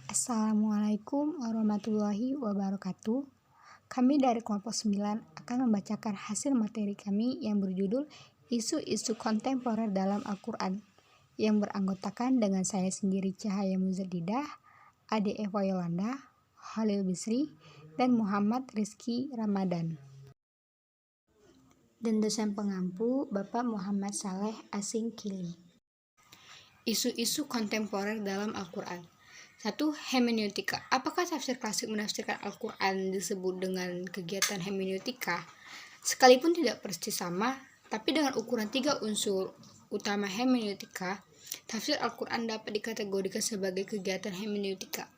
Assalamualaikum warahmatullahi wabarakatuh. Kami dari kelompok 9 akan membacakan hasil materi kami yang berjudul Isu-isu kontemporer dalam Al-Quran, yang beranggotakan dengan saya sendiri Cahaya Muzadidah, Ade Eva Yolanda, Khalil Bisri, dan Muhammad Rizky Ramadan. Dan dosen pengampu Bapak Muhammad Saleh Asing Kili. Isu-isu kontemporer dalam Al-Quran. 1. Hermeneutika. Apakah tafsir klasik menafsirkan Al-Quran disebut dengan kegiatan hermeneutika? Sekalipun tidak persis sama, tapi dengan ukuran 3 unsur utama hermeneutika, tafsir Al-Quran dapat dikategorikan sebagai kegiatan hermeneutika.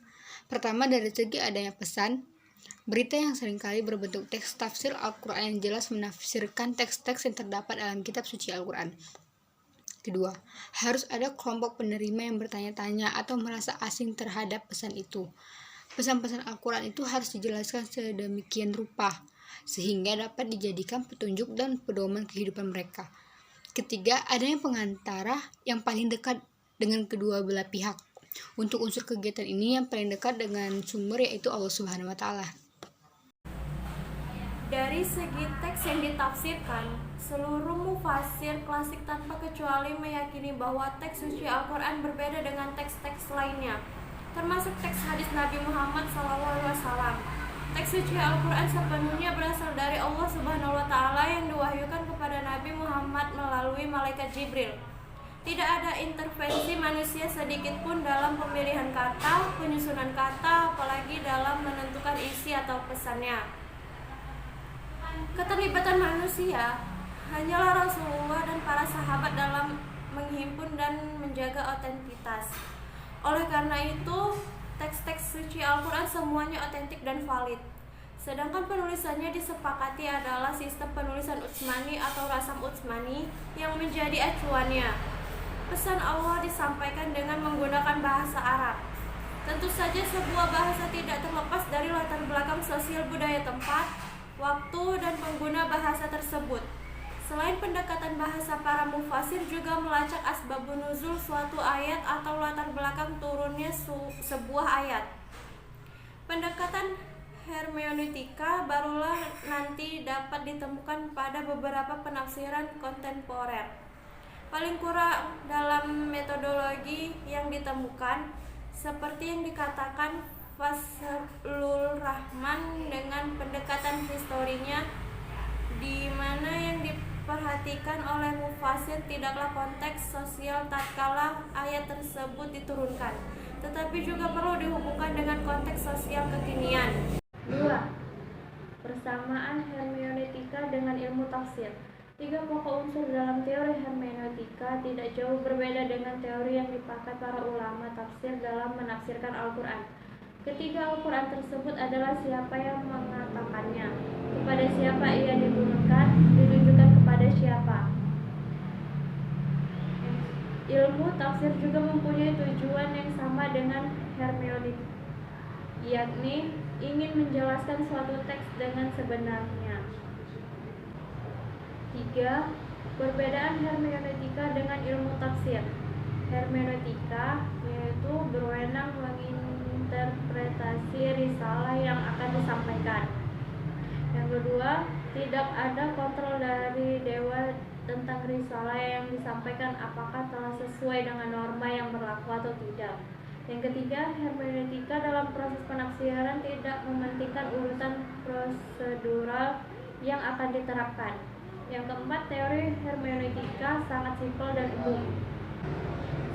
Pertama, dari segi adanya pesan, berita yang seringkali berbentuk teks tafsir Al-Quran yang jelas menafsirkan teks-teks yang terdapat dalam kitab suci Al-Quran. Kedua, harus ada kelompok penerima yang bertanya-tanya atau merasa asing terhadap pesan itu. Pesan-pesan Al-Quran itu harus dijelaskan sedemikian rupa, sehingga dapat dijadikan petunjuk dan pedoman kehidupan mereka. Ketiga, adanya pengantara yang paling dekat dengan kedua belah pihak. Untuk unsur kegiatan ini yang paling dekat dengan sumber yaitu Allah Subhanahu wa Ta'ala. Dari segi teks yang ditafsirkan, seluruh mufasir klasik tanpa kecuali meyakini bahwa teks suci Al-Quran berbeda dengan teks-teks lainnya, termasuk teks hadis Nabi Muhammad SAW. Teks suci Al-Quran sepenuhnya berasal dari Allah Subhanahu wa Ta'ala yang diwahyukan kepada Nabi Muhammad melalui malaikat Jibril. Tidak ada intervensi manusia sedikit pun dalam pemilihan kata, penyusunan kata, apalagi dalam menentukan isi atau pesannya. Keterlibatan manusia hanyalah Rasulullah dan para sahabat dalam menghimpun dan menjaga otentitas. Oleh karena itu, teks-teks suci Al-Quran semuanya otentik dan valid. Sedangkan penulisannya disepakati adalah sistem penulisan Utsmani atau Rasam Utsmani yang menjadi acuannya. Pesan Allah disampaikan dengan menggunakan bahasa Arab. Tentu saja sebuah bahasa tidak terlepas dari latar belakang sosial budaya tempat, waktu, dan pengguna bahasa tersebut. Selain pendekatan bahasa, para mufasir juga melacak asbabun nuzul suatu ayat atau latar belakang turunnya sebuah ayat. Pendekatan hermeneutika barulah nanti dapat ditemukan pada beberapa penafsiran kontemporer. Paling kurang dalam metodologi yang ditemukan, seperti yang dikatakan Faslul Rahman dengan pendekatan historinya, di mana yang diperhatikan oleh mufasir tidaklah konteks sosial tatkala ayat tersebut diturunkan, tetapi juga perlu dihubungkan dengan konteks sosial kekinian. 2. Persamaan hermeneutika dengan ilmu tafsir. 3 pokok unsur dalam teori hermeneutika tidak jauh berbeda dengan teori yang dipakai para ulama tafsir dalam menafsirkan Al-Quran. Ketiga Al-Quran tersebut adalah siapa yang mengatakannya, kepada siapa ia diturunkan, ditujukan kepada siapa. Ilmu tafsir juga mempunyai tujuan yang sama dengan hermeneutik, yakni ingin menjelaskan suatu teks dengan sebenarnya. 3. Perbedaan hermeneutika dengan ilmu tafsir. Hermeneutika yaitu berwenang menginterpretasi risalah yang akan disampaikan. Yang kedua, tidak ada kontrol dari dewa tentang risalah yang disampaikan apakah telah sesuai dengan norma yang berlaku atau tidak. Yang ketiga, hermeneutika dalam proses penafsiran tidak mementingkan urutan prosedural yang akan diterapkan. Yang keempat, teori hermeneutika sangat simpel dan umum.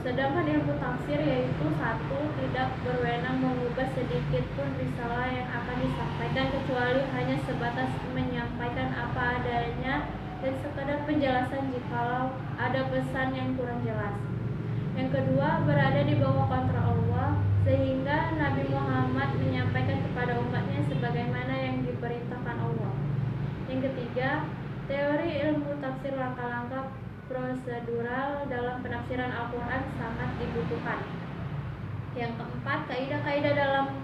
Sedangkan ilmu tafsir yaitu 1. Tidak berwenang mengubah sedikit pun risalah yang akan disampaikan kecuali hanya sebatas menyampaikan apa adanya dan sekadar penjelasan jikalau ada pesan yang kurang jelas. Yang kedua, berada di bawah kontrol Allah sehingga Nabi Muhammad menyampaikan kepada umatnya sebagaimana yang diperintahkan Allah. Yang ketiga, teori ilmu tafsir langkah-langkah prosedural dalam penafsiran Al-Quran sangat dibutuhkan. Yang keempat, kaidah-kaidah dalam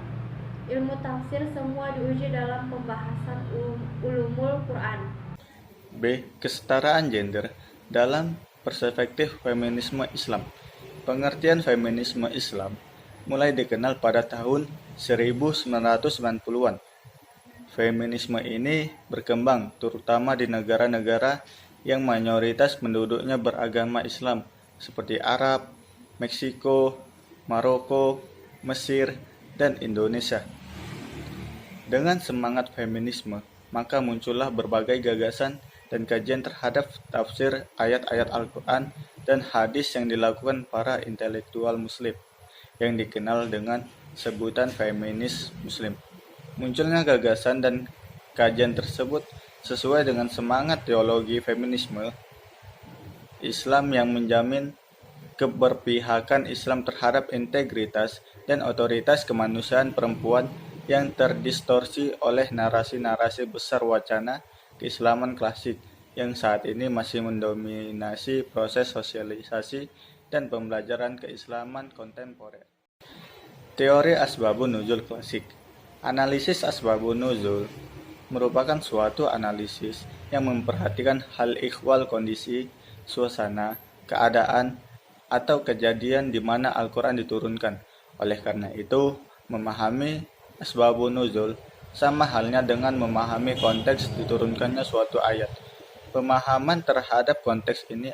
ilmu tafsir semua diuji dalam pembahasan ulumul Quran. B. Kesetaraan gender dalam perspektif feminisme Islam. Pengertian feminisme Islam mulai dikenal pada tahun 1990-an. Feminisme ini berkembang terutama di negara-negara yang mayoritas penduduknya beragama Islam seperti Arab, Meksiko, Maroko, Mesir, dan Indonesia. Dengan semangat feminisme, maka muncullah berbagai gagasan dan kajian terhadap tafsir ayat-ayat Al-Quran dan hadis yang dilakukan para intelektual muslim, yang dikenal dengan sebutan feminis muslim. Munculnya gagasan dan kajian tersebut sesuai dengan semangat teologi feminisme Islam yang menjamin keberpihakan Islam terhadap integritas dan otoritas kemanusiaan perempuan yang terdistorsi oleh narasi-narasi besar wacana keislaman klasik yang saat ini masih mendominasi proses sosialisasi dan pembelajaran keislaman kontemporer. Teori Asbabun Nuzul klasik. Analisis Asbabun Nuzul merupakan suatu analisis yang memperhatikan hal ihwal kondisi, suasana, keadaan, atau kejadian di mana Al-Quran diturunkan. Oleh karena itu, memahami Asbabun Nuzul sama halnya dengan memahami konteks diturunkannya suatu ayat. Pemahaman terhadap konteks ini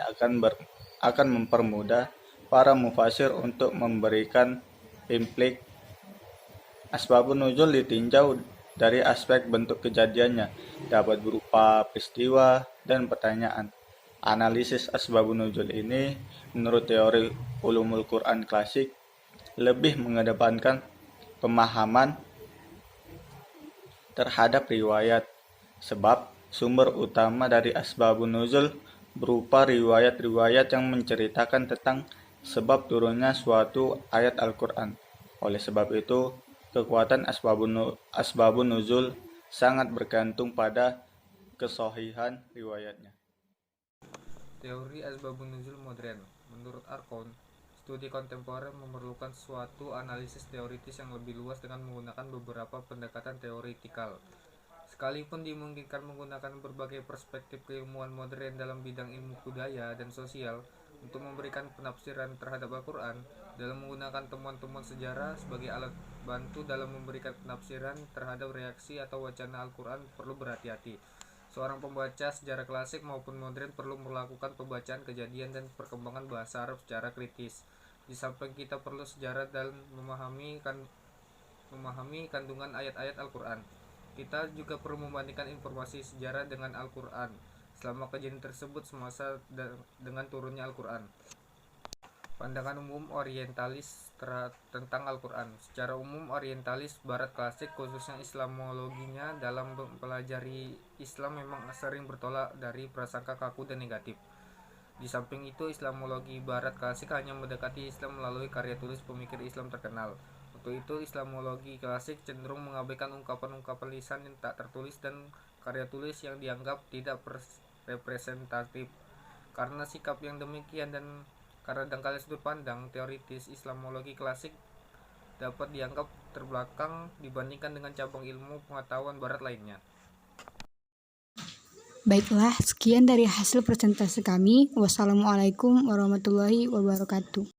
akan mempermudah para mufasir untuk memberikan implik. Asbabun Nuzul ditinjau dari aspek bentuk kejadiannya, dapat berupa peristiwa dan pertanyaan. Analisis Asbabun Nuzul ini, menurut teori ulumul Quran klasik, lebih mengedepankan pemahaman terhadap riwayat, sebab sumber utama dari Asbabun Nuzul berupa riwayat-riwayat yang menceritakan tentang sebab turunnya suatu ayat Al-Quran. Oleh sebab itu, kekuatan Asbabun Nuzul sangat bergantung pada kesohihan riwayatnya. Teori Asbabun Nuzul modern. Menurut Arkon, studi kontemporer memerlukan suatu analisis teoritis yang lebih luas dengan menggunakan beberapa pendekatan teoritikal. Sekalipun dimungkinkan menggunakan berbagai perspektif keilmuan modern dalam bidang ilmu budaya dan sosial untuk memberikan penafsiran terhadap Al-Quran, dalam menggunakan temuan-temuan sejarah sebagai alat bantu dalam memberikan penafsiran terhadap reaksi atau wacana Al-Quran perlu berhati-hati. Seorang pembaca sejarah klasik maupun modern perlu melakukan pembacaan kejadian dan perkembangan bahasa Arab secara kritis. Di samping kita perlu sejarah dalam memahami kandungan ayat-ayat Al-Quran, kita juga perlu membandingkan informasi sejarah dengan Al-Quran selama kejadian tersebut semasa dengan turunnya Al-Quran. Pandangan umum orientalis tentang Al-Quran. Secara umum, orientalis barat klasik, khususnya Islamologinya, dalam mempelajari Islam memang sering bertolak dari prasangka kaku dan negatif. Di samping itu, Islamologi barat klasik hanya mendekati Islam melalui karya tulis pemikir Islam terkenal. Untuk itu, Islamologi klasik cenderung mengabaikan ungkapan-ungkapan lisan yang tak tertulis dan karya tulis yang dianggap tidak representatif. Karena sikap yang demikian dan karena dangkalnya sudut pandang teoritis, Islamologi klasik dapat dianggap terbelakang dibandingkan dengan cabang ilmu pengetahuan barat lainnya. Baiklah, sekian dari hasil presentasi kami. Wassalamualaikum warahmatullahi wabarakatuh.